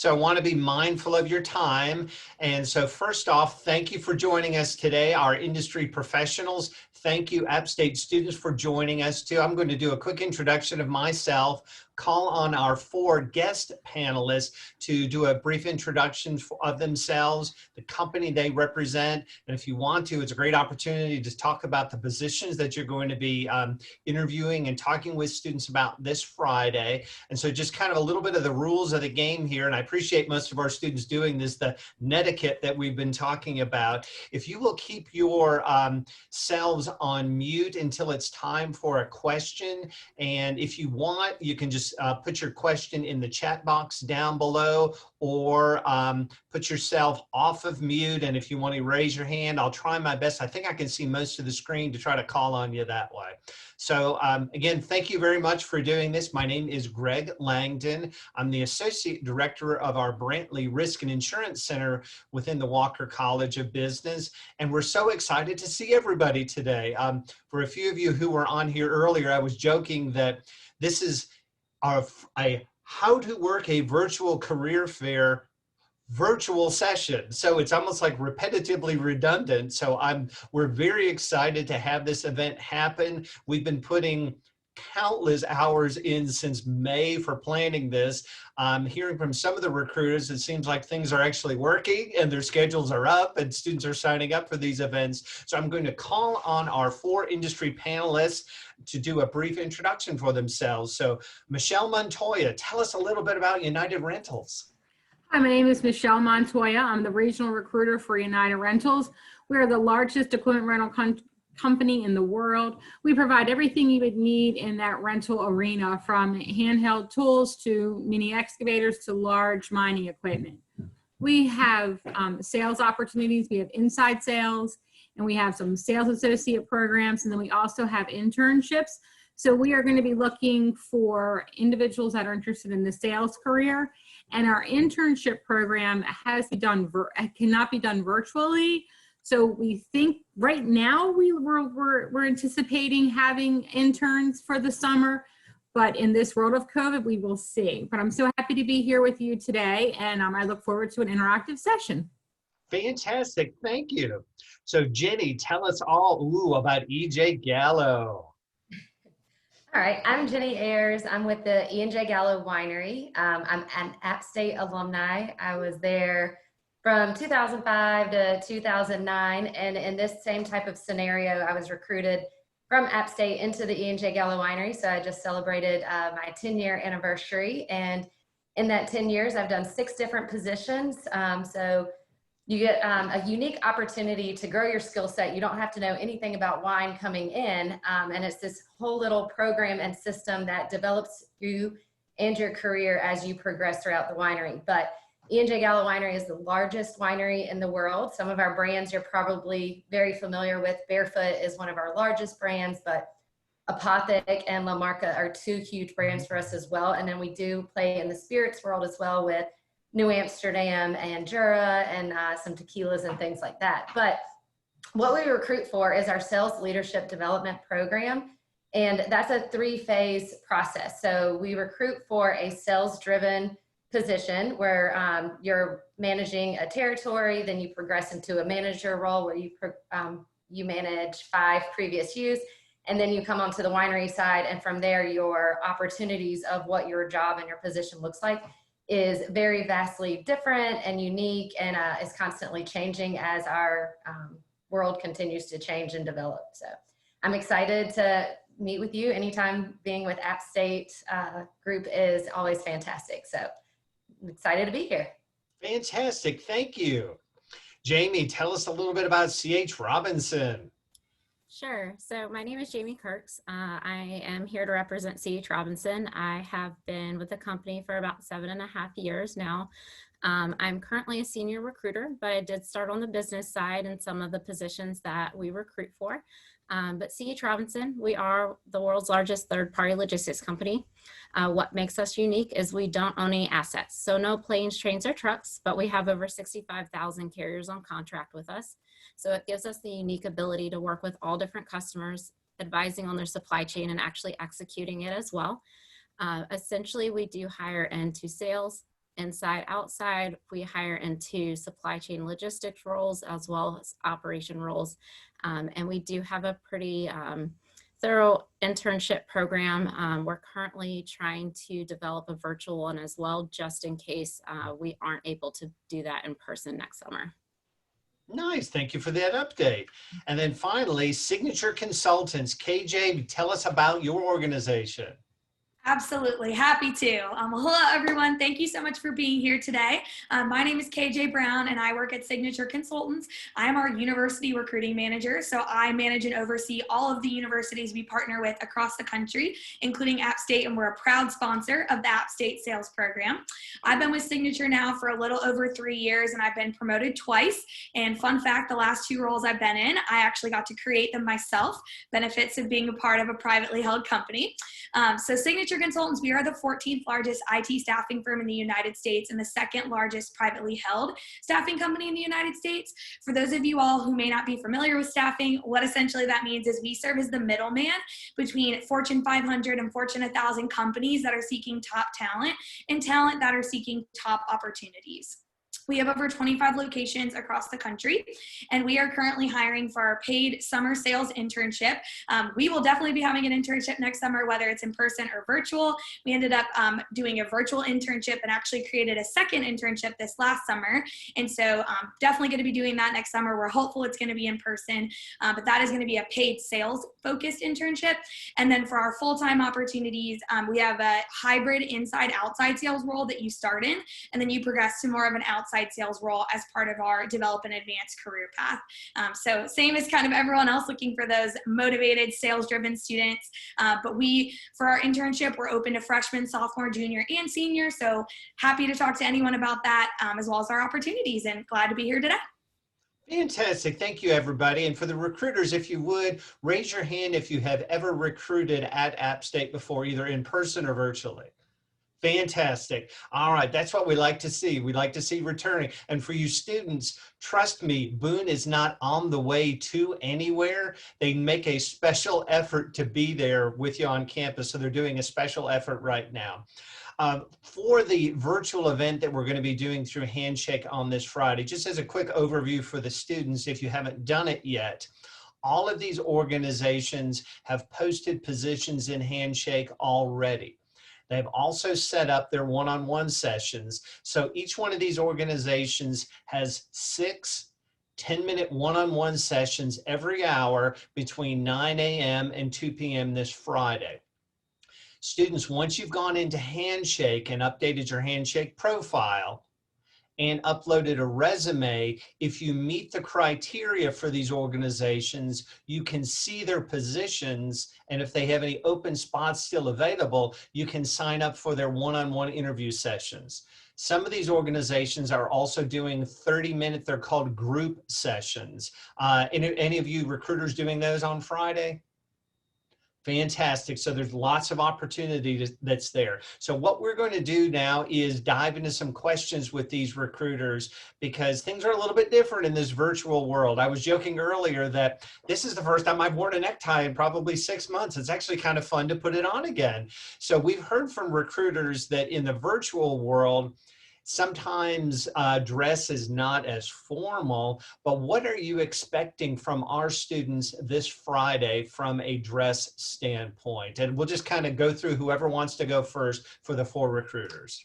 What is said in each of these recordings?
So I want to be mindful of your time. And so first off, thank you for joining us today, our industry professionals. Thank you, App State students, for joining us too. I'm going to do a quick introduction of myself, call on our 4 guest panelists to do a brief introduction of themselves, the company they represent. And if you want to, it's a great opportunity to talk about the positions that you're going to be interviewing and talking with students about this Friday. And so just kind of a little bit of the rules of the game here. And I appreciate most of our students doing this, the netiquette that we've been talking about. If you will keep your selves on mute until it's time for a question. And if you want, you can just put your question in the chat box down below, or put yourself off of mute. And if you want to raise your hand, I'll try my best. I think I can see most of the screen to try to call on you that way. So again, thank you very much for doing this. My name is Greg Langdon. I'm the Associate Director of our Brantley Risk and Insurance Center within the Walker College of Business. And we're so excited to see everybody today. For a few of you who were on here earlier, I was joking that this is a how to work a virtual career fair virtual session. So it's almost like repetitively redundant. So we're very excited to have this event happen. We've been putting countless hours in since May for planning this. Hearing from some of the recruiters, it seems like things are actually working and their schedules are up and students are signing up for these events. So I'm going to call on our 4 industry panelists to do a brief introduction for themselves. So Michele Montoya, tell us a little bit about United Rentals. Hi, my name is Michele Montoya. I'm the regional recruiter for United Rentals. We are the largest equipment rental company in the world. We provide everything you would need in that rental arena, from handheld tools to mini excavators to large mining equipment. We have sales opportunities. We have inside sales, and we have some sales associate programs, and then we also have internships. So we are going to be looking for individuals that are interested in the sales career. And our internship program cannot be done virtually. So we think right now we're anticipating having interns for the summer, but in this world of COVID, we will see. But I'm so happy to be here with you today, and I look forward to an interactive session. Fantastic, thank you. So Jenny, tell us all about EJ Gallo. All right, I'm Jenny Ayers. I'm with the E&J Gallo Winery. I'm an App State alumni. I was there from 2005 to 2009, and in this same type of scenario, I was recruited from App State into the E&J Gallo Winery. So I just celebrated my 10-year anniversary, and in that 10 years, I've done 6 different positions. So you get a unique opportunity to grow your skill set. You don't have to know anything about wine coming in, and it's this whole little program and system that develops you and your career as you progress throughout the winery. But E&J Gallo Winery is the largest winery in the world. Some of our brands you're probably very familiar with. Barefoot is one of our largest brands, but Apothic and La Marca are 2 huge brands for us as well. And then we do play in the spirits world as well with New Amsterdam and Jura and some tequilas and things like that. But what we recruit for is our sales leadership development program. And that's a 3-phase process. So we recruit for a sales-driven position where you're managing a territory, then you progress into a manager role where you manage 5 previous use, and then you come onto the winery side, and from there your opportunities of what your job and your position looks like is very vastly different and unique, and is constantly changing as our world continues to change and develop. So I'm excited to meet with you. Anytime being with App State group is always fantastic. So I'm excited to be here. Fantastic, thank you. Jamie, tell us a little bit about C.H. Robinson. Sure. So my name is Jamie Kirks. I am here to represent C.H. Robinson. I have been with the company for about 7.5 years now. I'm currently a senior recruiter, but I did start on the business side in some of the positions that we recruit for. But C.H. Robinson, we are the world's largest third-party logistics company. What makes us unique is we don't own any assets. So no planes, trains, or trucks, but we have over 65,000 carriers on contract with us. So it gives us the unique ability to work with all different customers, advising on their supply chain and actually executing it as well. Essentially, we do hire into sales, inside, outside. We hire into supply chain logistics roles as well as operation roles. And we do have a pretty thorough internship program. We're currently trying to develop a virtual one as well, just in case we aren't able to do that in person next summer. Nice. Thank you for that update. And then finally, Signature Consultants. KJ, tell us about your organization. Absolutely. Happy to. Hello, everyone. Thank you so much for being here today. My name is KJ Brown, and I work at Signature Consultants. I'm our university recruiting manager, so I manage and oversee all of the universities we partner with across the country, including App State, and we're a proud sponsor of the App State sales program. I've been with Signature now for a little over 3 years, and I've been promoted twice. And fun fact, the last 2 roles I've been in, I actually got to create them myself. Benefits of being a part of a privately held company. So Signature Consultants, we are the 14th largest IT staffing firm in the United States and the 2nd largest privately held staffing company in the United States. For those of you all who may not be familiar with staffing, what essentially that means is we serve as the middleman between Fortune 500 and Fortune 1000 companies that are seeking top talent and talent that are seeking top opportunities. We have over 25 locations across the country, and we are currently hiring for our paid summer sales internship. We will definitely be having an internship next summer, whether it's in person or virtual. We ended up doing a virtual internship and actually created a second internship this last summer. And so definitely going to be doing that next summer. We're hopeful it's going to be in person, but that is going to be a paid sales focused internship. And then for our full-time opportunities, we have a hybrid inside-outside sales role that you start in, and then you progress to more of an outside sales role as part of our develop and advance career path. So same as kind of everyone else, looking for those motivated sales driven students. But for our internship, we're open to freshmen, sophomore, junior, and senior. So happy to talk to anyone about that, as well as our opportunities, and glad to be here today. Fantastic. Thank you, everybody. And for the recruiters, if you would, raise your hand if you have ever recruited at App State before, either in person or virtually. Fantastic. All right. That's what we like to see. We like to see returning. And for you students, trust me, Boone is not on the way to anywhere. They make a special effort to be there with you on campus. So they're doing a special effort right now. For the virtual event that we're going to be doing through Handshake on this Friday, just as a quick overview for the students, if you haven't done it yet, all of these organizations have posted positions in Handshake already. They've also set up their one-on-one sessions. So each one of these organizations has 6 10-minute one-on-one sessions every hour between 9 a.m. and 2 p.m. this Friday. Students, once you've gone into Handshake and updated your Handshake profile and uploaded a resume, if you meet the criteria for these organizations, you can see their positions, and if they have any open spots still available, you can sign up for their one-on-one interview sessions. Some of these organizations are also doing 30-minute, they're called group sessions. Any of you recruiters doing those on Friday? Fantastic. So there's lots of opportunity that's there. So what we're going to do now is dive into some questions with these recruiters, because things are a little bit different in this virtual world. I was joking earlier that this is the first time I've worn a necktie in probably 6 months. It's actually kind of fun to put it on again. So we've heard from recruiters that in the virtual world, sometimes dress is not as formal, but what are you expecting from our students this Friday from a dress standpoint? And we'll just kind of go through whoever wants to go first for the 4 recruiters.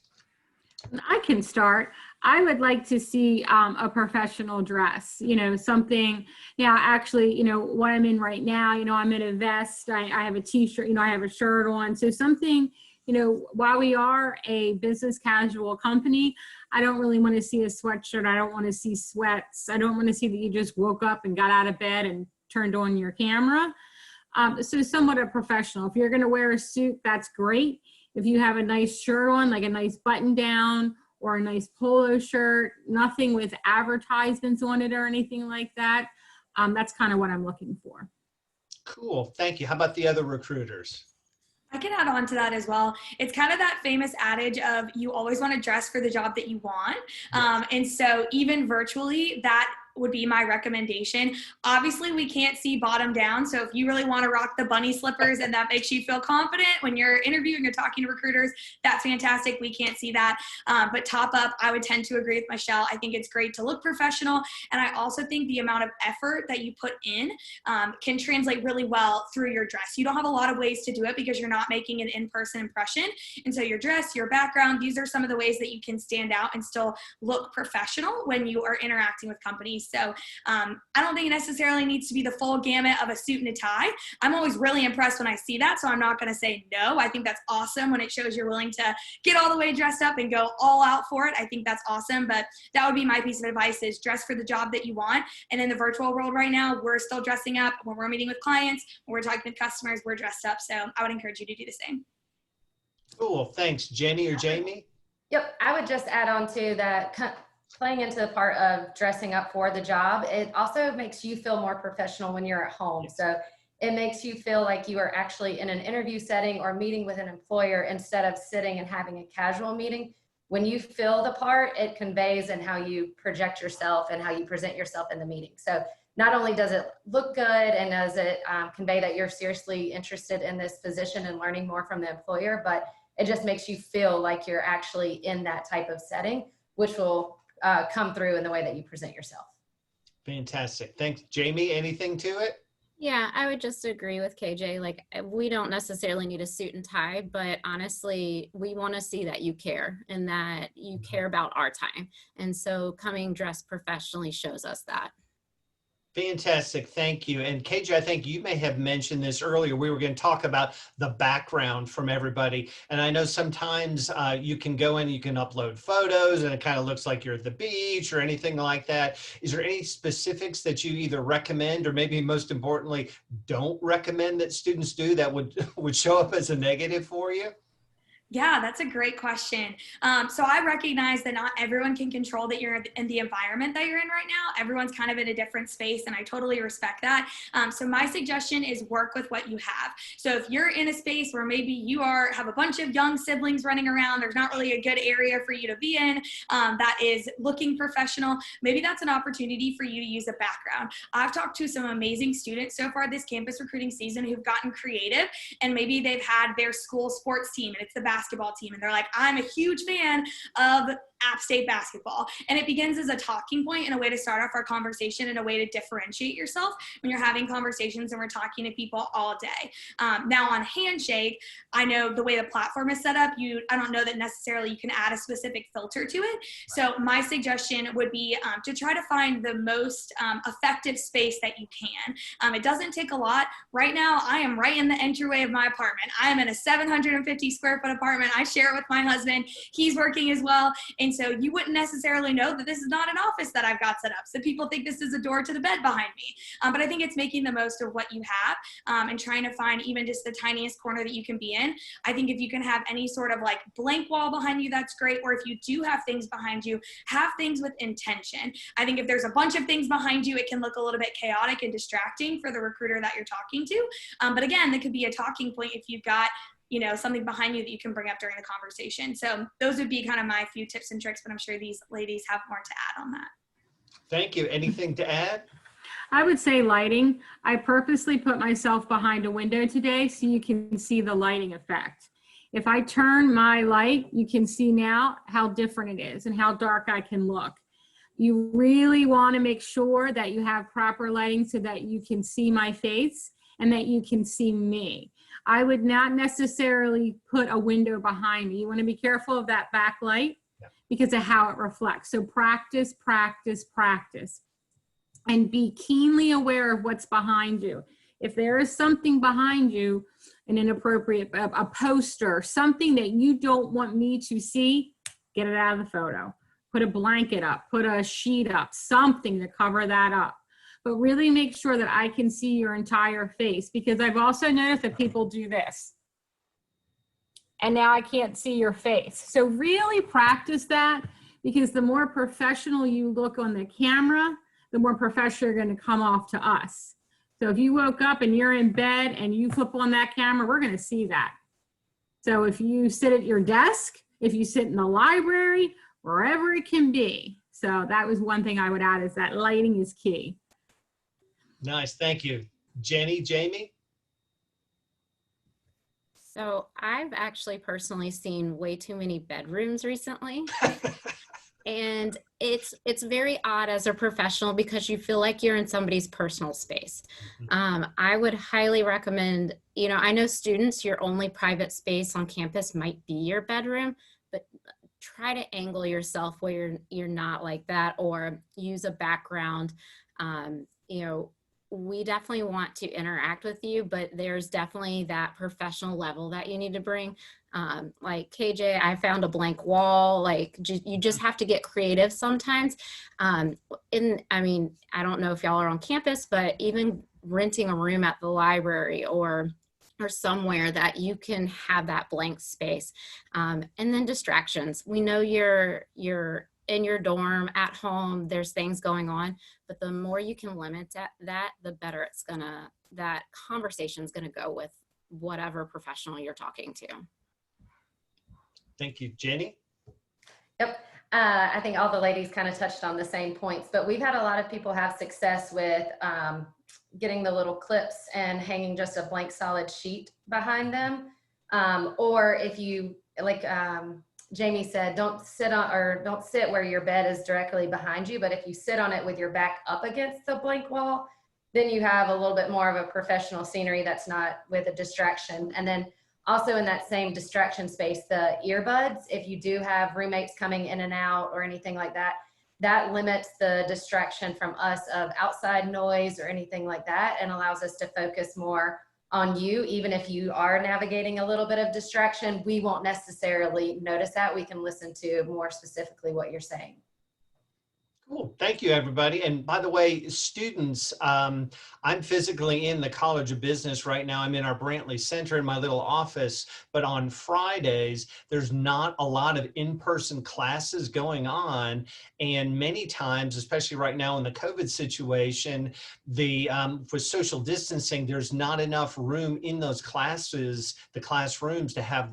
I can start. I would like to see a professional dress, something. Now, actually, what I'm in right now, I'm in a vest, I have a t-shirt, I have a shirt on. So something, while we are a business casual company, I don't really want to see a sweatshirt. I don't want to see sweats. I don't want to see that you just woke up and got out of bed and turned on your camera. So somewhat a professional. If you're going to wear a suit, that's great. If you have a nice shirt on, like a nice button down or a nice polo shirt, nothing with advertisements on it or anything like that, that's kind of what I'm looking for. Cool. Thank you. How about the other recruiters? I can add on to that as well. It's kind of that famous adage of you always want to dress for the job that you want. And so even virtually, that would be my recommendation. Obviously, we can't see bottom down. So if you really want to rock the bunny slippers and that makes you feel confident when you're interviewing or talking to recruiters, that's fantastic. We can't see that. But top up, I would tend to agree with Michele. I think it's great to look professional. And I also think the amount of effort that you put in can translate really well through your dress. You don't have a lot of ways to do it because you're not making an in-person impression. And so your dress, your background, these are some of the ways that you can stand out and still look professional when you are interacting with companies. So I don't think it necessarily needs to be the full gamut of a suit and a tie. I'm always really impressed when I see that, so I'm not going to say no. I think that's awesome when it shows you're willing to get all the way dressed up and go all out for it. I think that's awesome, but that would be my piece of advice is dress for the job that you want. And in the virtual world right now, we're still dressing up. When we're meeting with clients, when we're talking with customers, we're dressed up. So I would encourage you to do the same. Cool. Thanks. Jenny or Jamie? Yep, I would just add on to that, playing into the part of dressing up for the job. It also makes you feel more professional when you're at home. So it makes you feel like you are actually in an interview setting or meeting with an employer instead of sitting and having a casual meeting. When you feel the part, it conveys in how you project yourself and how you present yourself in the meeting. So not only does it look good and does it convey that you're seriously interested in this position and learning more from the employer, but it just makes you feel like you're actually in that type of setting, which will come through in the way that you present yourself. Fantastic. Thanks. Jamie, anything to it? Yeah, I would just agree with KJ. Like, we don't necessarily need a suit and tie, but honestly, we want to see that you care and that you care about our time. And so coming dressed professionally shows us that. Fantastic. Thank you. And KJ, I think you may have mentioned this earlier. We were going to talk about the background from everybody. And I know sometimes you can go in, you can upload photos and it kind of looks like you're at the beach or anything like that. Is there any specifics that you either recommend or maybe most importantly, don't recommend that students do that would show up as a negative for you? Yeah, that's a great question. So I recognize that not everyone can control that you're in the environment that you're in right now. Everyone's kind of in a different space, and I totally respect that. So my suggestion is work with what you have. So if you're in a space where maybe you have a bunch of young siblings running around, there's not really a good area for you to be in that is looking professional, maybe that's an opportunity for you to use a background. I've talked to some amazing students so far this campus recruiting season who've gotten creative, and maybe they've had their school sports team, and it's the basketball team, and they're like, I'm a huge fan of App State basketball. And it begins as a talking point and a way to start off our conversation and a way to differentiate yourself when you're having conversations and we're talking to people all day. Now on Handshake, I know the way the platform is set up, I don't know that necessarily you can add a specific filter to it. So my suggestion would be to try to find the most effective space that you can. It doesn't take a lot. Right now, I am right in the entryway of my apartment. I am in a 750 square foot apartment. I share it with my husband. He's working as well. And so you wouldn't necessarily know that this is not an office that I've got set up. So people think this is a door to the bed behind me. But I think it's making the most of what you have and trying to find even just the tiniest corner that you can be in. I think if you can have any sort of like blank wall behind you, that's great. Or if you do have things behind you, have things with intention. I think if there's a bunch of things behind you, it can look a little bit chaotic and distracting for the recruiter that you're talking to. But again, that could be a talking point if you've got something behind you that you can bring up during the conversation. So those would be kind of my few tips and tricks, but I'm sure these ladies have more to add on that. Thank you. Anything to add? I would say lighting. I purposely put myself behind a window today so you can see the lighting effect. If I turn my light, you can see now how different it is and how dark I can look. You really want to make sure that you have proper lighting so that you can see my face and that you can see me. I would not necessarily put a window behind me. You want to be careful of that backlight because of how it reflects. So practice, practice, practice. And be keenly aware of what's behind you. If there is something behind you, an inappropriate, a poster, something that you don't want me to see, get it out of the photo. Put a blanket up, put a sheet up, something to cover that up. But really make sure that I can see your entire face, because I've also noticed that people do this. And now I can't see your face. So really practice that, because the more professional you look on the camera, the more professional you're going to come off to us. So if you woke up and you're in bed and you flip on that camera, we're going to see that. So if you sit at your desk, if you sit in the library, wherever it can be, So that was one thing I would add, is that lighting is key. Nice, thank you. Jenny, Jamie? So I've actually personally seen way too many bedrooms recently. And it's very odd as a professional because you feel like you're in somebody's personal space. I would highly recommend, you know, I know students, your only private space on campus might be your bedroom, but try to angle yourself where you're not like that, or use a background. You know, we definitely want to interact with you, but there's definitely that professional level that you need to bring. Like KJ, I found a blank wall. Like you just have to get creative sometimes. I mean, I don't know if y'all are on campus, but even renting a room at the library or somewhere that you can have that blank space. And then distractions. We know you're in your dorm, at home, there's things going on, but the more you can limit that, the better that conversation's gonna go with whatever professional you're talking to. Thank you. Jenny? Yep. I think all the ladies kind of touched on the same points, but we've had a lot of people have success with getting the little clips and hanging just a blank solid sheet behind them. Or if you, like Jamie said, don't sit where your bed is directly behind you, but if you sit on it with your back up against the blank wall, then you have a little bit more of a professional scenery that's not with a distraction. And then also in that same distraction space, the earbuds, if you do have roommates coming in and out or anything like that, that limits the distraction from us of outside noise or anything like that, and allows us to focus more on you. Even if you are navigating a little bit of distraction, we won't necessarily notice that. We can listen to more specifically what you're saying. Cool. Thank you, everybody. And by the way, students, I'm physically in the College of Business right now. I'm in our Brantley Center in my little office, but on Fridays, there's not a lot of in-person classes going on. And many times, especially right now in the COVID situation, for social distancing, there's not enough room in those classes, the classrooms, to have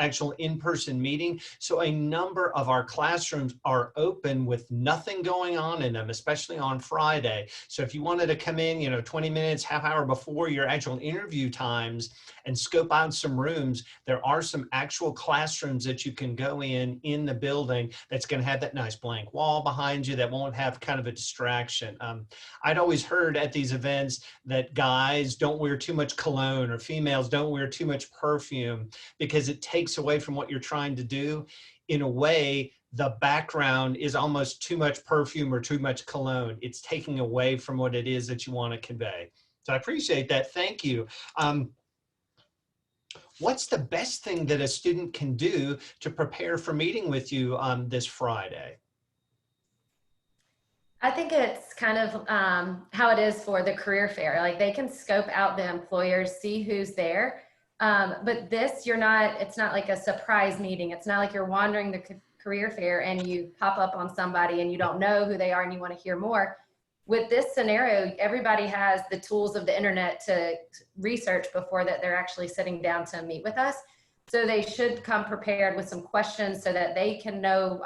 actual in-person meeting. So a number of our classrooms are open with nothing going on in them, especially on Friday. So if you wanted to come in, 20 minutes, half hour before your actual interview times and scope out some rooms, there are some actual classrooms that you can go in the building that's going to have that nice blank wall behind you that won't have kind of a distraction. I'd always heard at these events that guys don't wear too much cologne or females don't wear too much perfume because it takes away from what you're trying to do. In a way, the background is almost too much perfume or too much cologne. It's taking away from what it is that you want to convey. So I appreciate that. Thank you. What's the best thing that a student can do to prepare for meeting with you this Friday? I think it's kind of how it is for the career fair. Like, they can scope out the employers, see who's there. But it's not like a surprise meeting. It's not like you're wandering the career fair and you pop up on somebody and you don't know who they are and you want to hear more. With this scenario, everybody has the tools of the internet to research before that they're actually sitting down to meet with us. So they should come prepared with some questions so that they can know,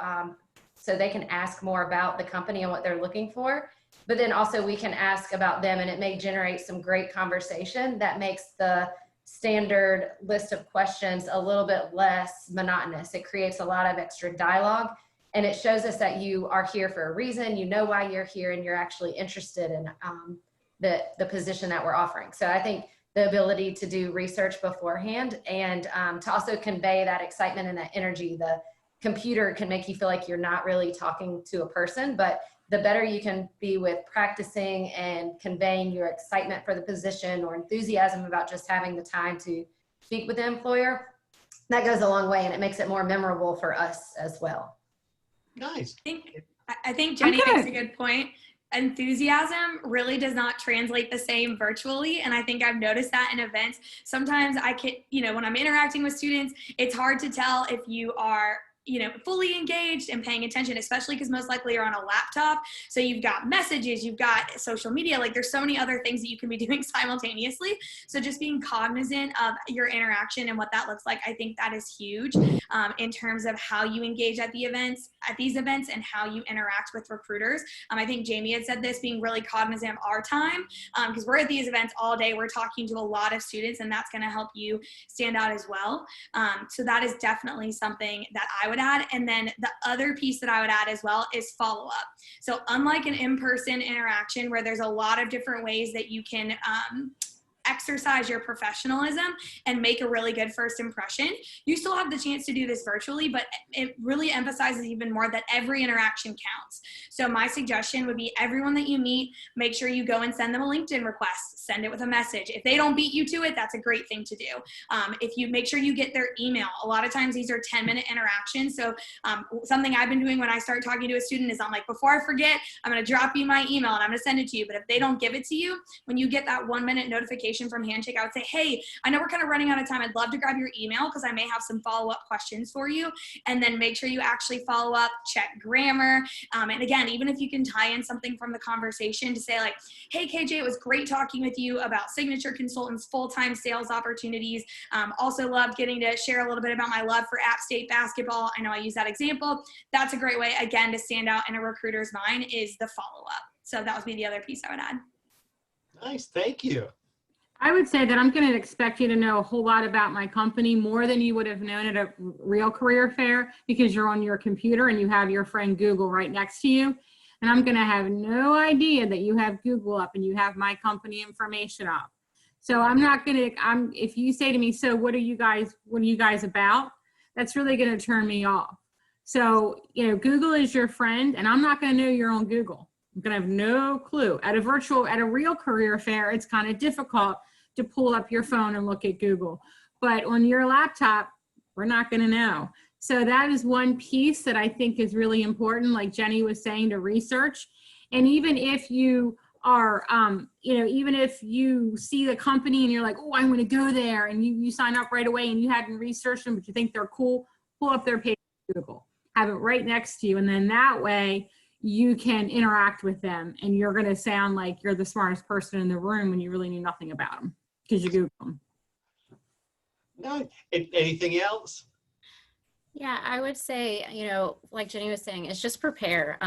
so they can ask more about the company and what they're looking for. But then also we can ask about them, and it may generate some great conversation that makes the standard list of questions a little bit less monotonous. It creates a lot of extra dialogue, and it shows us that you are here for a reason. You know why you're here, and you're actually interested in the position that we're offering. So I think the ability to do research beforehand and to also convey that excitement and that energy. The computer can make you feel like you're not really talking to a person, but the better you can be with practicing and conveying your excitement for the position or enthusiasm about just having the time to speak with the employer, that goes a long way, and it makes it more memorable for us as well. Nice. I think Jenny makes a good point. Enthusiasm really does not translate the same virtually. And I think I've noticed that in events. Sometimes I can, when I'm interacting with students, it's hard to tell if you are fully engaged and paying attention, especially because most likely you're on a laptop. So you've got messages, you've got social media, like there's so many other things that you can be doing simultaneously. So just being cognizant of your interaction and what that looks like, I think that is huge in terms of how you engage at these events and how you interact with recruiters. I think Jamie had said this, being really cognizant of our time, because we're at these events all day, we're talking to a lot of students, and that's going to help you stand out as well. So that is definitely something that I would add. And then the other piece that I would add as well is follow up. So unlike an in-person interaction where there's a lot of different ways that you can exercise your professionalism and make a really good first impression, you still have the chance to do this virtually, but it really emphasizes even more that every interaction counts. So my suggestion would be everyone that you meet, make sure you go and send them a LinkedIn request, send it with a message. If they don't beat you to it, that's a great thing to do. If you make sure you get their email, a lot of times these are 10-minute interactions. So something I've been doing when I start talking to a student is I'm like, before I forget, I'm going to drop you my email and I'm going to send it to you. But if they don't give it to you, when you get that 1-minute notification from Handshake, I would say, hey, I know we're kind of running out of time. I'd love to grab your email because I may have some follow-up questions for you. And then make sure you actually follow up, check grammar. And again, even if you can tie in something from the conversation to say like, hey, KJ, it was great talking with you about Signature Consultants, full-time sales opportunities. Also loved getting to share a little bit about my love for App State basketball. I know I use that example. That's a great way, again, to stand out in a recruiter's mind is the follow-up. So that would be the other piece I would add. Nice, thank you. I would say that I'm going to expect you to know a whole lot about my company, more than you would have known at a real career fair, because you're on your computer and you have your friend Google right next to you. And I'm going to have no idea that you have Google up and you have my company information up. So I'm not going to, if you say to me, so what are you guys about? That's really going to turn me off. So, Google is your friend, and I'm not going to know you're on Google. I'm going to have no clue. At a real career fair, it's kind of difficult to pull up your phone and look at Google. But on your laptop, we're not going to know. So that is one piece that I think is really important, like Jenny was saying, to research. And even if you are, even if you see the company and you're like, oh, I'm going to go there, and you sign up right away and you hadn't researched them, but you think they're cool, pull up their page on Google, have it right next to you. And then that way, you can interact with them, and you're going to sound like you're the smartest person in the room when you really knew nothing about them because you Google them. No, anything else? Yeah, I would say, like Jenny was saying, it's just prepare.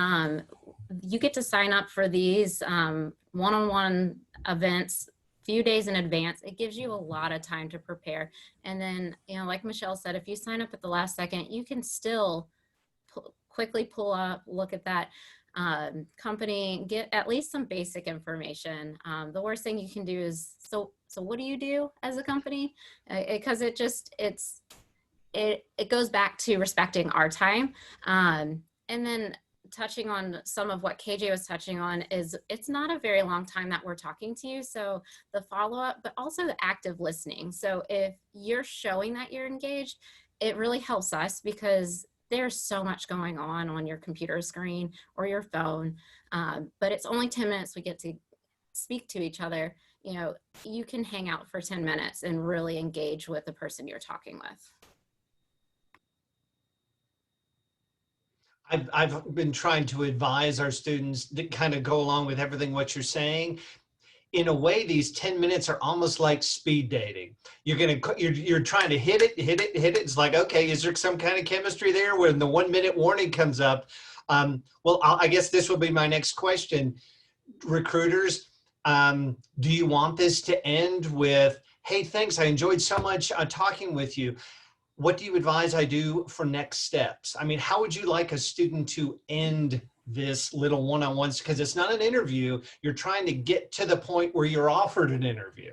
You get to sign up for these one-on-one events few days in advance. It gives you a lot of time to prepare. And then, like Michele said, if you sign up at the last second, you can still quickly pull up, look at that company, get at least some basic information. The worst thing you can do is, so what do you do as a company? Because it goes back to respecting our time. And then touching on some of what KJ was touching on is it's not a very long time that we're talking to you. So the follow-up, but also the active listening. So if you're showing that you're engaged, it really helps us because there's so much going on your computer screen or your phone, but it's only 10 minutes we get to speak to each other. You can hang out for 10 minutes and really engage with the person you're talking with. I've been trying to advise our students to kind of go along with everything what you're saying. In a way, these 10 minutes are almost like speed dating. You're trying to hit it. It's like, okay, is there some kind of chemistry there? When the 1-minute warning comes up, well, I guess this will be my next question. Recruiters, do you want this to end with, hey, thanks, I enjoyed so much talking with you. What do you advise I do for next steps? I mean, how would you like a student to end this little one-on-ones? Because it's not an interview. You're trying to get to the point where you're offered an interview.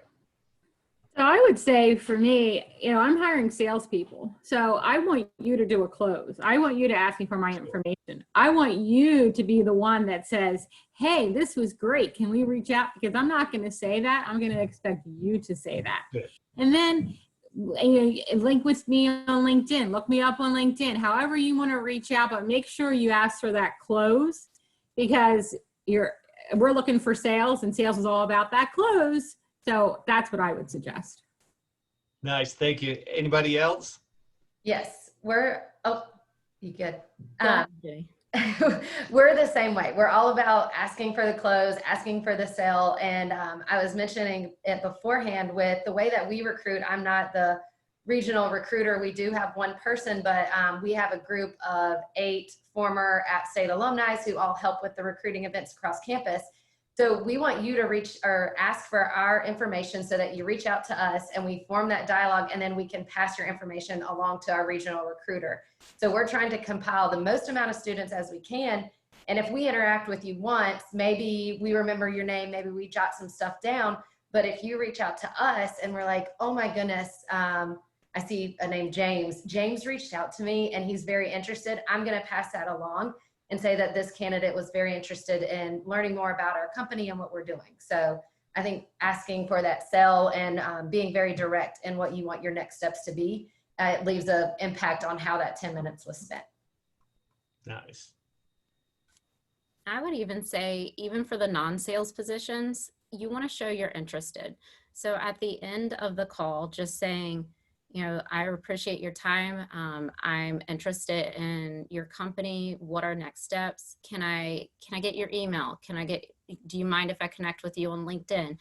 So I would say for me, I'm hiring salespeople. So I want you to do a close. I want you to ask me for my information. I want you to be the one that says, hey, this was great. Can we reach out? Because I'm not going to say that. I'm going to expect you to say that. Good. And then link with me on LinkedIn, look me up on LinkedIn, however you want to reach out, but make sure you ask for that close, because we're looking for sales, and sales is all about that close. So that's what I would suggest. Nice, thank you. Anybody else? Yes, You good? Go ahead, Jenny. We're the same way. We're all about asking for the close, asking for the sale. And I was mentioning it beforehand with the way that we recruit. I'm not the regional recruiter. We do have one person, but we have a group of 8 former App State alumni who all help with the recruiting events across campus. So we want you to reach or ask for our information so that you reach out to us and we form that dialogue, and then we can pass your information along to our regional recruiter. So we're trying to compile the most amount of students as we can. And if we interact with you once, maybe we remember your name, maybe we jot some stuff down. But if you reach out to us and we're like, oh my goodness, I see a name, James. James reached out to me and he's very interested. I'm going to pass that along and say that this candidate was very interested in learning more about our company and what we're doing. So I think asking for that sell and being very direct in what you want your next steps to be, it leaves an impact on how that 10 minutes was spent. Nice. I would even say, even for the non-sales positions, you want to show you're interested. So at the end of the call, just saying, you know, I appreciate your time. I'm interested in your company. What are next steps? Can I get your email? Do you mind if I connect with you on LinkedIn?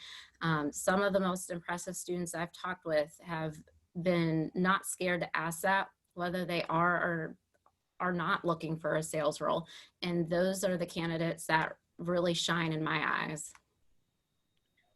Some of the most impressive students I've talked with have been not scared to ask that, whether they are or are not looking for a sales role. And those are the candidates that really shine in my eyes.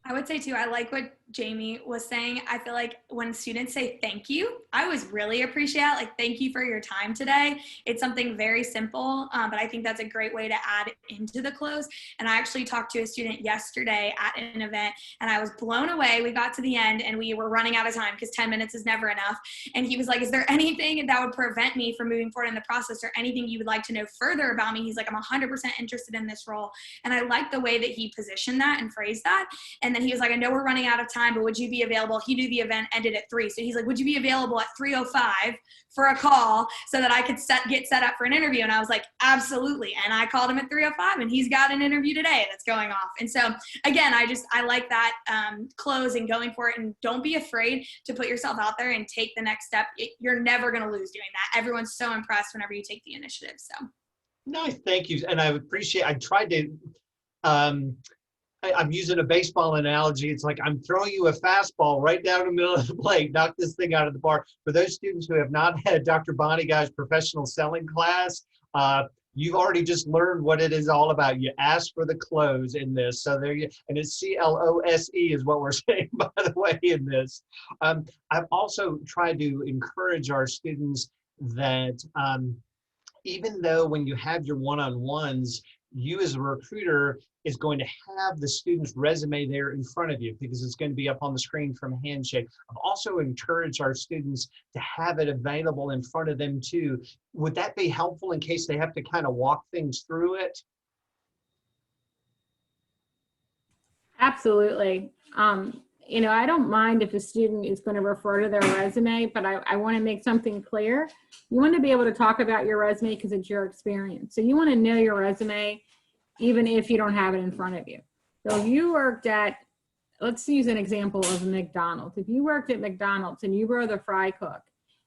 I would say too, I like what Jamie was saying. I feel like when students say thank you, I always really appreciate it. Like, thank you for your time today. It's something very simple, but I think that's a great way to add into the close. And I actually talked to a student yesterday at an event and I was blown away. We got to the end and we were running out of time because 10 minutes is never enough. And he was like, is there anything that would prevent me from moving forward in the process or anything you would like to know further about me? He's like, I'm 100% interested in this role. And I like the way that he positioned that and phrased that. And then he was like, I know we're running out of time, but would you be available? He knew the event ended at 3. So he's like, would you be available at 3:05 for a call so that I could get set up for an interview? And I was like, absolutely. And I called him at 3:05 and he's got an interview today that's going off. And so again, I like that close and going for it. And don't be afraid to put yourself out there and take the next step. You're never going to lose doing that. Everyone's so impressed whenever you take the initiative. So Nice, thank you. And I appreciate, I tried to, I'm using a baseball analogy. It's like I'm throwing you a fastball right down the middle of the plate, knock this thing out of the park. For those students who have not had Dr. Bonnie Guy's professional selling class, you've already just learned what it is all about. You ask for the close in this. So there you, and it's CLOSE is what we're saying, by the way, in this. I've also tried to encourage our students that even though when you have your one-on-ones, you as a recruiter is going to have the student's resume there in front of you because it's going to be up on the screen from Handshake. I've also encouraged our students to have it available in front of them too. Would that be helpful in case they have to kind of walk things through it? Absolutely. You know, I don't mind if a student is going to refer to their resume, but I want to make something clear. You want to be able to talk about your resume because it's your experience. So you want to know your resume even if you don't have it in front of you. So if you worked at, let's use an example of McDonald's. If you worked at McDonald's and you were the fry cook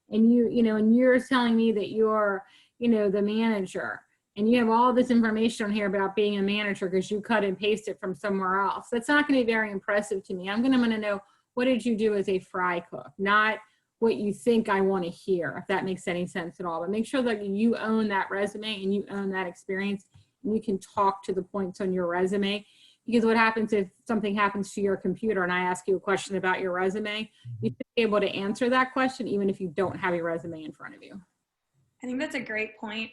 and and you're telling me that you're, the manager, and you have all this information on here about being a manager because you cut and pasted from somewhere else, that's not going to be very impressive to me. I'm going to know, what did you do as a fry cook? Not what you think I want to hear, if that makes any sense at all. But make sure that you own that resume and you own that experience, and you can talk to the points on your resume. Because what happens if something happens to your computer and I ask you a question about your resume, you should be able to answer that question even if you don't have your resume in front of you. I think that's a great point.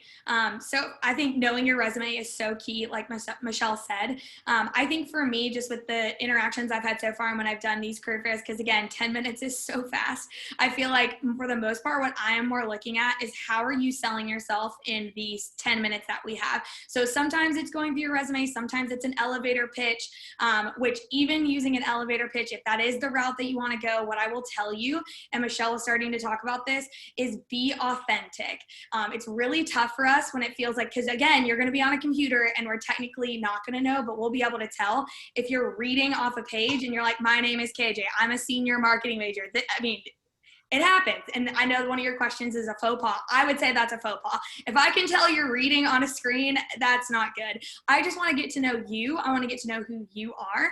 So I think knowing your resume is so key, like Michele said. I think for me, just with the interactions I've had so far and when I've done these career fairs, because again, 10 minutes is so fast. I feel like for the most part, what I am more looking at is how are you selling yourself in these 10 minutes that we have. So sometimes it's going through your resume, sometimes it's an elevator pitch, which even using an elevator pitch, if that is the route that you want to go, what I will tell you, and Michele was starting to talk about this, is be authentic. It's really tough for us when it feels like, because again, you're going to be on a computer and we're technically not going to know, but we'll be able to tell if you're reading off a page and you're like, my name is KJ, I'm a senior marketing major. It happens. And I know one of your questions is a faux pas. I would say that's a faux pas. If I can tell you're reading on a screen, that's not good. I just want to get to know you. I want to get to know who you are.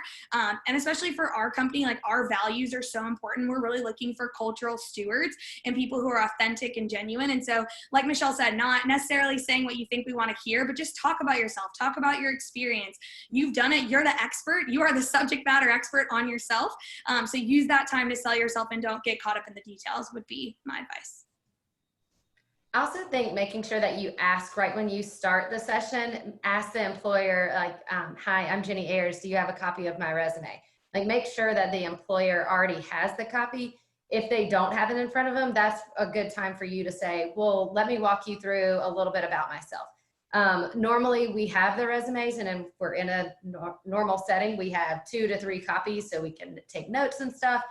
And especially for our company, like our values are so important. We're really looking for cultural stewards and people who are authentic and genuine. And so, like Michele said, not necessarily saying what you think we want to hear, but just talk about yourself, talk about your experience. You've done it. You're the expert. You are the subject matter expert on yourself. So use that time to sell yourself and don't get caught up in the details would be my advice. I also think making sure that you ask right when you start the session, ask the employer, like, hi, I'm Jenny Ayers. Do you have a copy of my resume? Like, make sure that the employer already has the copy. If they don't have it in front of them, that's a good time for you to say, well, let me walk you through a little bit about myself. Normally we have the resumes, and if we're in a normal setting, we have 2 to 3 copies so we can take notes and stuff.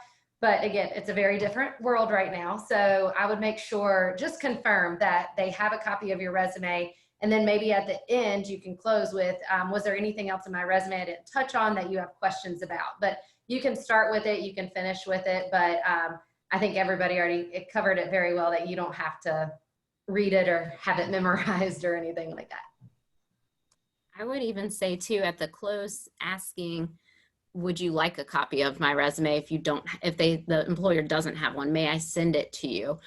But again, it's a very different world right now. So I would make sure, just confirm that they have a copy of your resume. And then maybe at the end, you can close with, was there anything else in my resume I didn't touch on that you have questions about? But you can start with it, you can finish with it. But I think everybody already covered it very well, that you don't have to read it or have it memorized or anything like that. I would even say too, at the close, asking, would you like a copy of my resume? If you don't, if the employer doesn't have one, may I send it to you?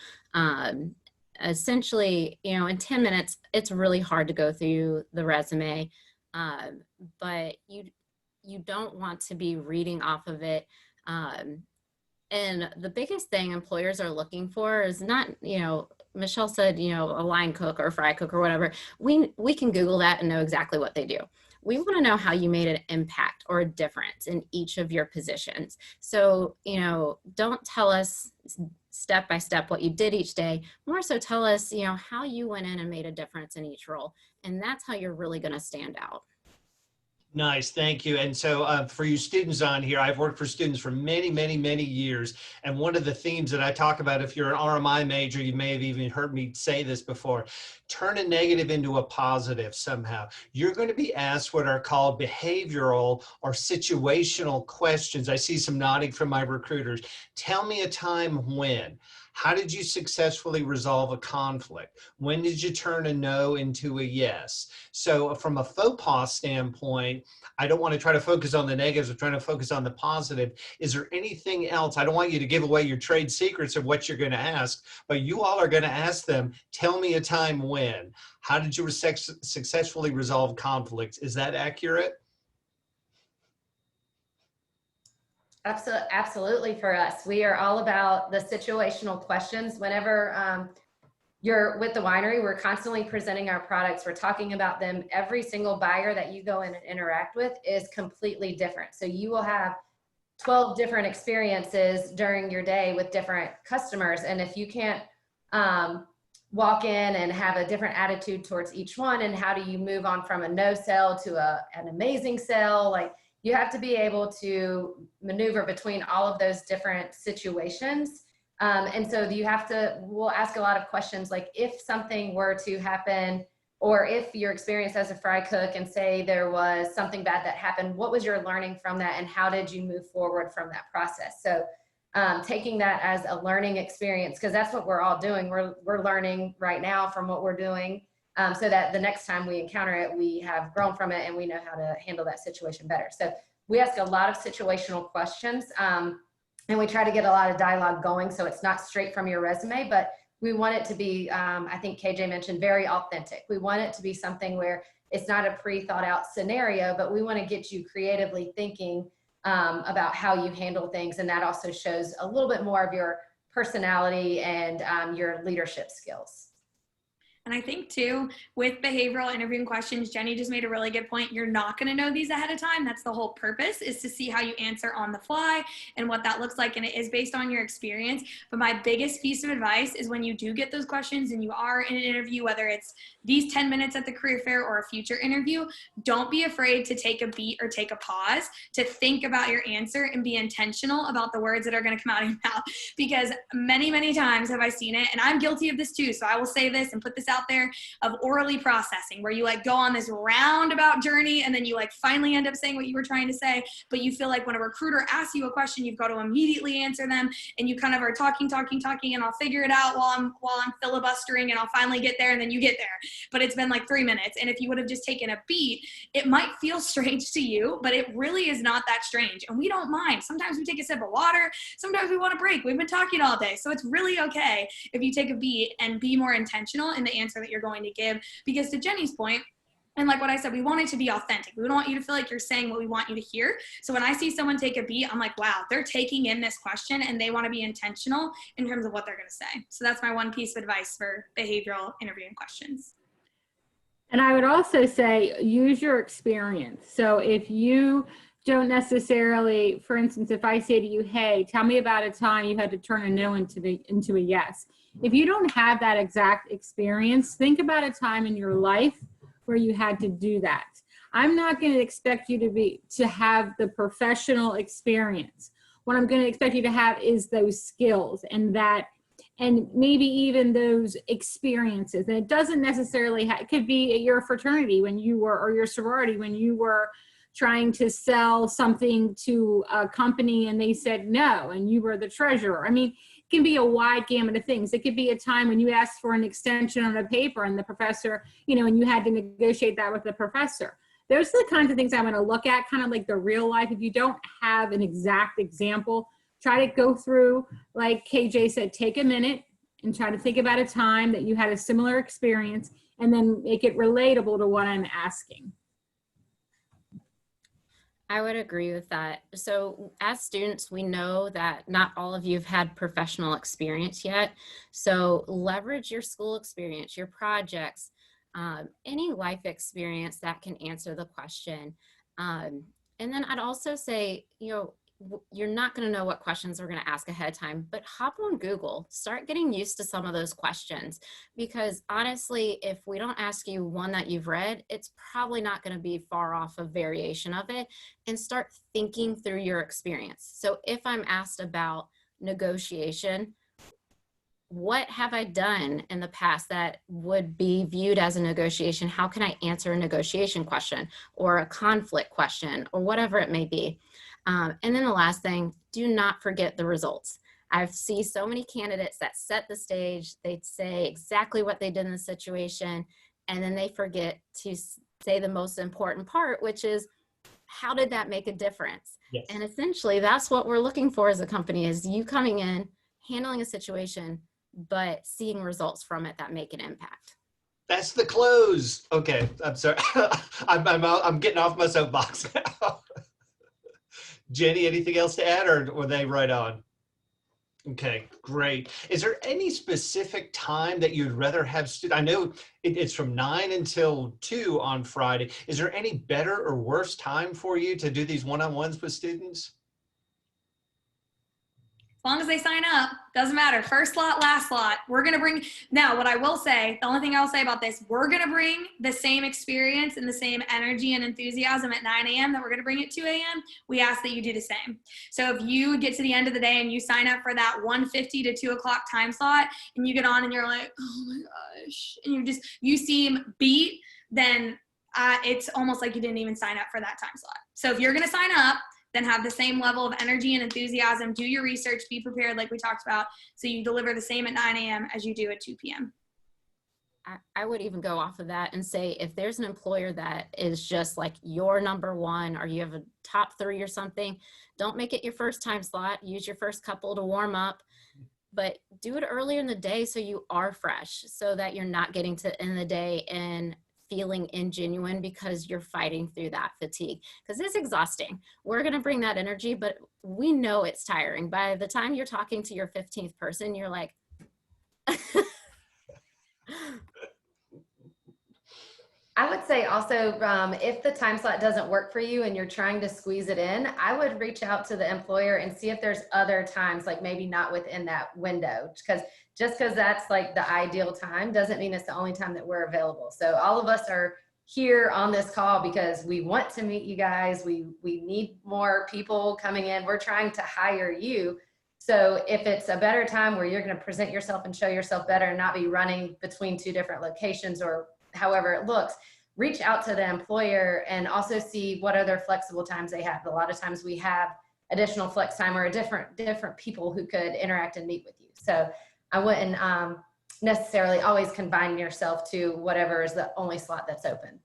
Essentially, you know, in 10 minutes, it's really hard to go through the resume, but you don't want to be reading off of it. And the biggest thing employers are looking for is not, you know, Michele said, you know, a line cook or a fry cook or whatever. We can Google that and know exactly what they do. We want to know how you made an impact or a difference in each of your positions. So, you know, don't tell us step by step what you did each day. More so tell us, you know, how you went in and made a difference in each role. And that's how you're really going to stand out. Nice, thank you. And so for you students on here, I've worked for students for many, many, many years. And one of the themes that I talk about, if you're an RMI major, you may have even heard me say this before, turn a negative into a positive somehow. You're going to be asked what are called behavioral or situational questions. I see some nodding from my recruiters. Tell me a time when. How did you successfully resolve a conflict? When did you turn a no into a yes? So from a faux pas standpoint, I don't want to try to focus on the negatives. I'm trying to focus on the positive. Is there anything else? I don't want you to give away your trade secrets of what you're going to ask, but you all are going to ask them, tell me a time when. How did you successfully resolve conflicts? Is that accurate? Absolutely. For us, we are all about the situational questions. Whenever you're with the winery, we're constantly presenting our products. We're talking about them. Every single buyer that you go in and interact with is completely different. So you will have 12 different experiences during your day with different customers. And if you can't walk in and have a different attitude towards each one, and how do you move on from a no sell to an amazing sell, like, you have to be able to maneuver between all of those different situations. And so you have to, we'll ask a lot of questions, like if something were to happen, or if your experience as a fry cook and say there was something bad that happened, what was your learning from that, and how did you move forward from that process? So taking that as a learning experience, because that's what we're all doing. We're learning right now from what we're doing. So that the next time we encounter it, we have grown from it and we know how to handle that situation better. So we ask a lot of situational questions, and we try to get a lot of dialogue going, so it's not straight from your resume, but we want it to be, I think KJ mentioned, very authentic. We want it to be something where it's not a pre-thought out scenario, but we want to get you creatively thinking about how you handle things. And that also shows a little bit more of your personality and your leadership skills. And I think too, with behavioral interviewing questions, Jenny just made a really good point. You're not going to know these ahead of time. That's the whole purpose, is to see how you answer on the fly and what that looks like. And it is based on your experience. But my biggest piece of advice is when you do get those questions and you are in an interview, whether it's these 10 minutes at the career fair or a future interview, don't be afraid to take a beat or take a pause to think about your answer and be intentional about the words that are going to come out of your mouth. Because many, many times have I seen it, and I'm guilty of this too. So I will say this and put this out out there of orally processing, where you like go on this roundabout journey and then you like finally end up saying what you were trying to say, but you feel like when a recruiter asks you a question, you've got to immediately answer them, and you kind of are talking, and I'll figure it out while I'm filibustering, and I'll finally get there, and then you get there. But it's been like 3 minutes. And if you would have just taken a beat, it might feel strange to you, but it really is not that strange. And we don't mind. Sometimes we take a sip of water. Sometimes we want to break. We've been talking all day. So it's really okay if you take a beat and be more intentional in the answer that you're going to give. Because to Jenny's point, and like what I said, we want it to be authentic. We don't want you to feel like you're saying what we want you to hear. So when I see someone take a beat, I'm like, wow, they're taking in this question and they want to be intentional in terms of what they're going to say. So that's my one piece of advice for behavioral interviewing questions. And I would also say, use your experience. So if you don't necessarily, for instance, if I say to you, hey, tell me about a time you had to turn a no into a yes. If you don't have that exact experience, think about a time in your life where you had to do that. I'm not going to expect you to have the professional experience. What I'm going to expect you to have is those skills and maybe even those experiences. And it doesn't necessarily it could be at your fraternity when you were, or your sorority when you were trying to sell something to a company and they said no, and you were the treasurer. I mean, it can be a wide gamut of things. It could be a time when you asked for an extension on a paper and the professor, and you had to negotiate that with the professor. Those are the kinds of things I'm going to look at, kind of like the real life. If you don't have an exact example, try to go through, like KJ said, take a minute and try to think about a time that you had a similar experience and then make it relatable to what I'm asking. I would agree with that. So as students, we know that not all of you have had professional experience yet. So leverage your school experience, your projects, any life experience that can answer the question. And then I'd also say, you're not going to know what questions we're going to ask ahead of time, but hop on Google, start getting used to some of those questions, because honestly, if we don't ask you one that you've read, it's probably not going to be far off a variation of it, and start thinking through your experience. So if I'm asked about negotiation, what have I done in the past that would be viewed as a negotiation? How can I answer a negotiation question or a conflict question or whatever it may be? And then the last thing, do not forget the results. I see so many candidates that set the stage, they say exactly what they did in the situation, and then they forget to say the most important part, which is, how did that make a difference? Yes. And essentially, that's what we're looking for as a company, is you coming in, handling a situation, but seeing results from it that make an impact. That's the close. Okay, I'm sorry. I'm getting off my soapbox now. Jenny, anything else to add, or were they right on? Okay, great. Is there any specific time that you'd rather have students? I know it's from 9 until 2 on Friday. Is there any better or worse time for you to do these one-on-ones with students? As long as they sign up, doesn't matter. First slot, last slot. We're going to bring, now what I will say, the only thing I'll say about this, we're going to bring the same experience and the same energy and enthusiasm at 9 a.m. that we're going to bring at 2 a.m. We ask that you do the same. So if you get to the end of the day and you sign up for that 1:50 to 2 o'clock time slot and you get on and you're like, oh my gosh, and you seem beat, then it's almost like you didn't even sign up for that time slot. So if you're going to sign up, then have the same level of energy and enthusiasm, do your research, be prepared like we talked about, so you deliver the same at 9 a.m. as you do at 2 p.m. I would even go off of that and say, if there's an employer that is just like your number one, or you have a top 3 or something, don't make it your first time slot. Use your first couple to warm up, but do it earlier in the day so you are fresh, so that you're not getting to end the day and feeling ingenuine because you're fighting through that fatigue, because it's exhausting. We're going to bring that energy, but we know it's tiring. By the time you're talking to your 15th person, you're like, I would say also, if the time slot doesn't work for you and you're trying to squeeze it in, I would reach out to the employer and see if there's other times, like maybe not within that window, because just because that's like the ideal time doesn't mean it's the only time that we're available. So all of us are here on this call because we want to meet you guys. We need more people coming in. We're trying to hire you. So if it's a better time where you're going to present yourself and show yourself better and not be running between two different locations or however it looks, reach out to the employer and also see what other flexible times they have. A lot of times we have additional flex time or different people who could interact and meet with you. So I wouldn't necessarily always confine yourself to whatever is the only slot that's open.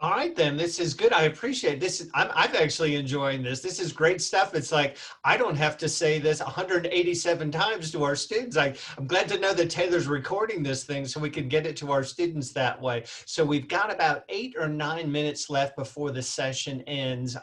All right, then. This is good. I appreciate this. I'm actually enjoying this. This is great stuff. It's like, I don't have to say this 187 times to our students. I'm glad to know that Taylor's recording this thing so we can get it to our students that way. So we've got about 8 or 9 minutes left before the session ends.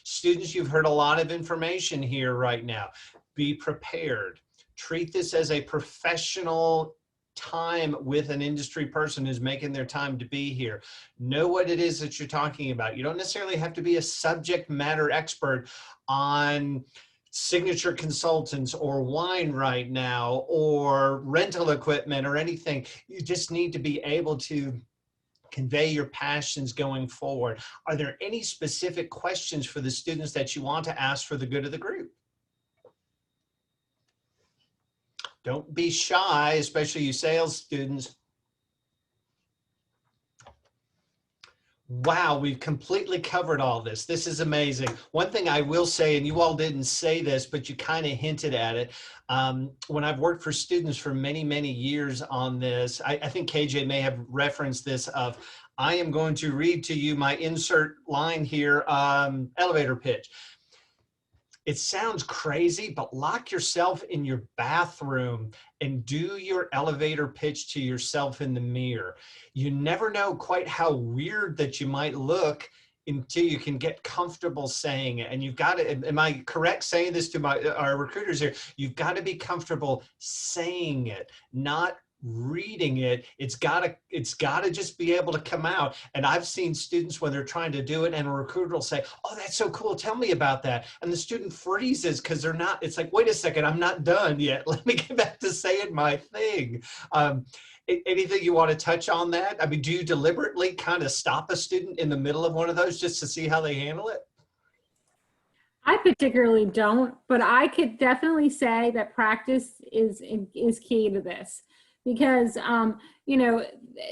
Students, you've heard a lot of information here right now. Be prepared. Treat this as a professional time with an industry person who's making their time to be here. Know what it is that you're talking about. You don't necessarily have to be a subject matter expert on signature consultants or wine right now or rental equipment or anything. You just need to be able to convey your passions going forward. Are there any specific questions for the students that you want to ask for the good of the group? Don't be shy, especially you sales students. Wow, we've completely covered all this. This is amazing. One thing I will say, and you all didn't say this, but you kind of hinted at it. When I've worked for students for many, many years on this, I think KJ may have referenced this of, I am going to read to you my insert line here, elevator pitch. It sounds crazy, but lock yourself in your bathroom and do your elevator pitch to yourself in the mirror. You never know quite how weird that you might look until you can get comfortable saying it. And you've got to, am I correct saying this to our recruiters here? You've got to be comfortable saying it, not reading it. It's gotta just be able to come out. And I've seen students when they're trying to do it and a recruiter will say, oh, that's so cool, tell me about that. And the student freezes because they're not, it's like, wait a second, I'm not done yet. Let me get back to saying my thing. Anything you want to touch on that? I mean, do you deliberately kind of stop a student in the middle of one of those just to see how they handle it? I particularly don't, but I could definitely say that practice is key to this. Because, you know,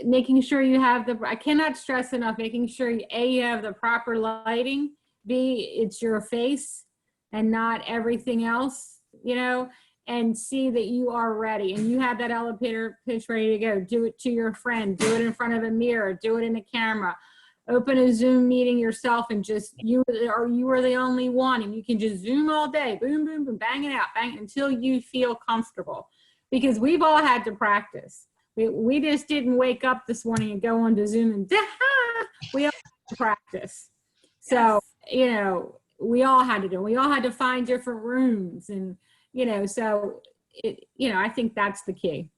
making sure you have I cannot stress enough, making sure you have the proper lighting, B, it's your face and not everything else, you know, and see that you are ready and you have that elevator pitch ready to go. Do it to your friend, do it in front of a mirror, do it in a camera, open a Zoom meeting yourself and just, you are the only one and you can just Zoom all day, boom, boom, boom, bang it out, bang until you feel comfortable. Because we've all had to practice. We just didn't wake up this morning and go on to Zoom and we all had to practice. So, you know, we all had to do it. We all had to find different rooms and, you know, so, I think that's the key.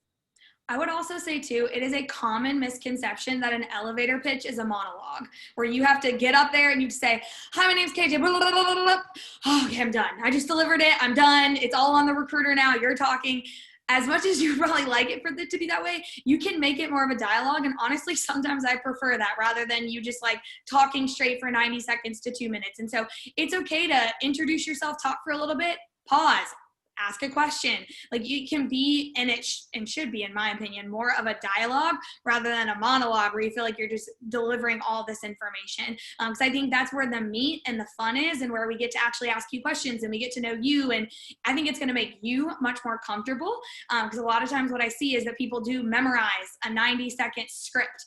I would also say too, it is a common misconception that an elevator pitch is a monologue where you have to get up there and you say, hi, my name's KJ. Blah, blah, blah, blah, blah. Oh, okay, I'm done. I just delivered it. I'm done. It's all on the recruiter now. You're talking. As much as you probably like it for it to be that way, you can make it more of a dialogue. And honestly, sometimes I prefer that rather than you just like talking straight for 90 seconds to 2 minutes. And so it's okay to introduce yourself, talk for a little bit, pause, ask a question. Like it can be, and it should be, in my opinion, more of a dialogue rather than a monologue where you feel like you're just delivering all this information. Because I think that's where the meat and the fun is and where we get to actually ask you questions and we get to know you. And I think it's going to make you much more comfortable because a lot of times what I see is that people do memorize a 90-second script.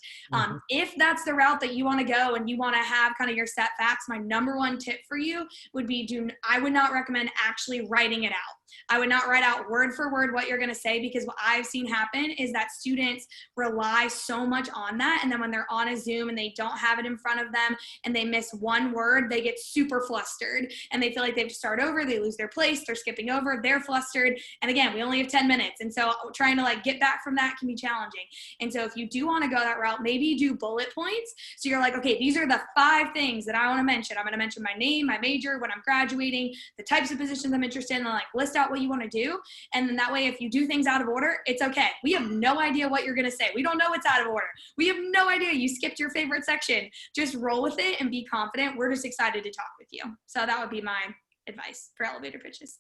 If that's the route that you want to go and you want to have kind of your set facts, my number one tip for you would be I would not recommend actually writing it out. I would not write out word for word what you're going to say because what I've seen happen is that students rely so much on that. And then when they're on a Zoom and they don't have it in front of them and they miss one word, they get super flustered and they feel like they have to start over. They lose their place. They're skipping over. They're flustered. And again, we only have 10 minutes. And so trying to like get back from that can be challenging. And so if you do want to go that route, maybe you do bullet points. So you're like, okay, these are the 5 things that I want to mention. I'm going to mention my name, my major, when I'm graduating, the types of positions I'm interested in, and like list out what you want to do. And then that way, if you do things out of order, it's okay. We have no idea what you're going to say. We don't know what's out of order. We have no idea. You skipped your favorite section. Just roll with it and be confident. We're just excited to talk with you. So that would be my advice for elevator pitches.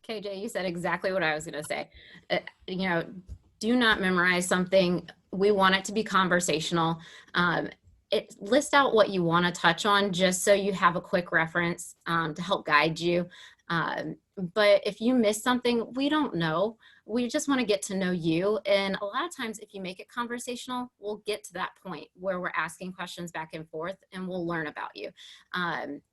KJ, you said exactly what I was going to say. You know, do not memorize something. We want it to be conversational. List out what you want to touch on just so you have a quick reference to help guide you. But if you miss something, we don't know. We just want to get to know you. And a lot of times if you make it conversational, we'll get to that point where we're asking questions back and forth and we'll learn about you.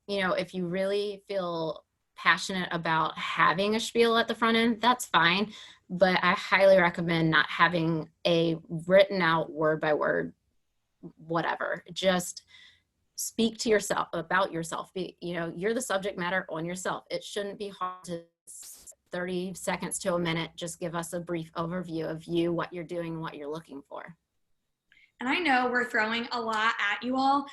You know, if you really feel passionate about having a spiel at the front end, that's fine. But I highly recommend not having a written out word by word, whatever. Just speak to yourself about yourself. You know, you're the subject matter on yourself. It shouldn't be hard to 30 seconds to a minute. Just give us a brief overview of you, what you're doing, what you're looking for. And I know we're throwing a lot at you all.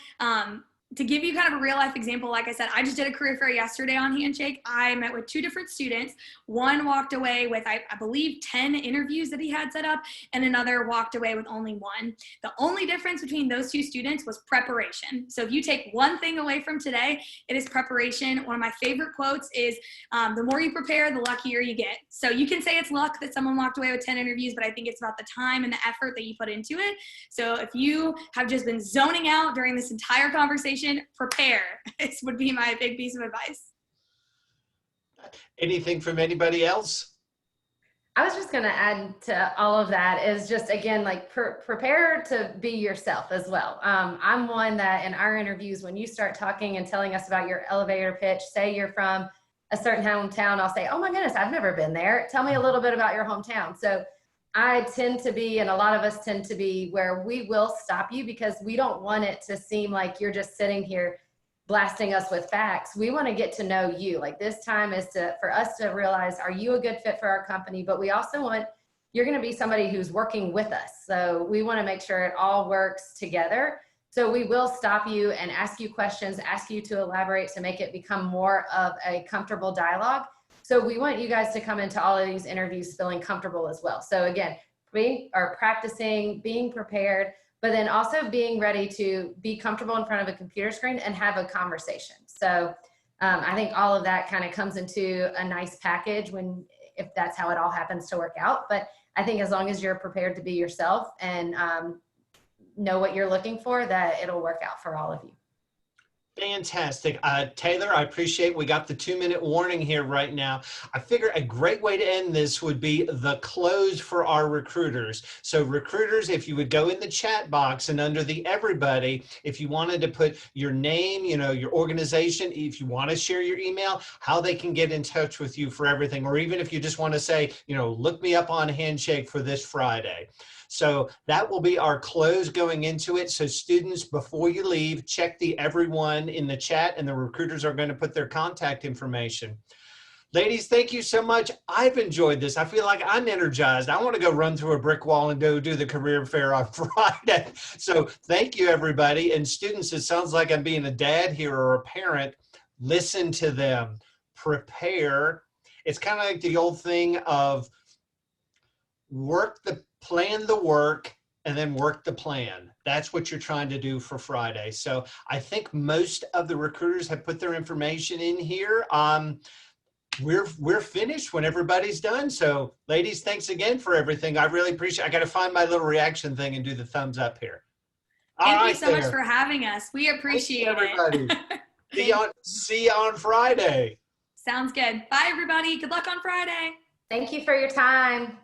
To give you kind of a real life example, like I said, I just did a career fair yesterday on Handshake. I met with 2 different students. One walked away with, I believe, 10 interviews that he had set up, and another walked away with only 1. The only difference between those 2 students was preparation. So if you take one thing away from today, it is preparation. One of my favorite quotes is, the more you prepare, the luckier you get. So you can say it's luck that someone walked away with 10 interviews, but I think it's about the time and the effort that you put into it. So if you have just been zoning out during this entire conversation, prepare. This would be my big piece of advice. Anything from anybody else? I was just going to add to all of that is just, again, like prepare to be yourself as well. I'm one that in our interviews, when you start talking and telling us about your elevator pitch, say you're from a certain hometown, I'll say, oh my goodness, I've never been there. Tell me a little bit about your hometown. So I tend to be, and a lot of us tend to be, where we will stop you because we don't want it to seem like you're just sitting here blasting us with facts. We want to get to know you. Like, this time is for us to realize, are you a good fit for our company? But we also want, you're going to be somebody who's working with us. So we want to make sure it all works together. So we will stop you and ask you questions, ask you to elaborate to make it become more of a comfortable dialogue. So we want you guys to come into all of these interviews feeling comfortable as well. So again, practicing, being prepared, but then also being ready to be comfortable in front of a computer screen and have a conversation. So I think all of that kind of comes into a nice package if that's how it all happens to work out. But I think as long as you're prepared to be yourself and know what you're looking for, that it'll work out for all of you. Fantastic. Taylor, I appreciate we got the 2-minute warning here right now. I figure a great way to end this would be the close for our recruiters. So recruiters, if you would go in the chat box and under the everybody, if you wanted to put your name, you know, your organization, if you want to share your email, how they can get in touch with you for everything, or even if you just want to say, you know, look me up on Handshake for this Friday. So that will be our close going into it. So students, before you leave, check the everyone in the chat, and the recruiters are going to put their contact information. Ladies, thank you so much. I've enjoyed this. I feel like I'm energized. I want to go run through a brick wall and go do the career fair on Friday. So thank you, everybody. And students, it sounds like I'm being a dad here or a parent. Listen to them. Prepare. It's kind of like the old thing of plan the work and then work the plan. That's what you're trying to do for Friday. So I think most of the recruiters have put their information in here. We're finished when everybody's done. So ladies, thanks again for everything. I really appreciate it. I got to find my little reaction thing and do the thumbs up here. Thank you so much for having us. We appreciate everybody. it. See you on Friday. Sounds good. Bye, everybody. Good luck on Friday. Thank you for your time.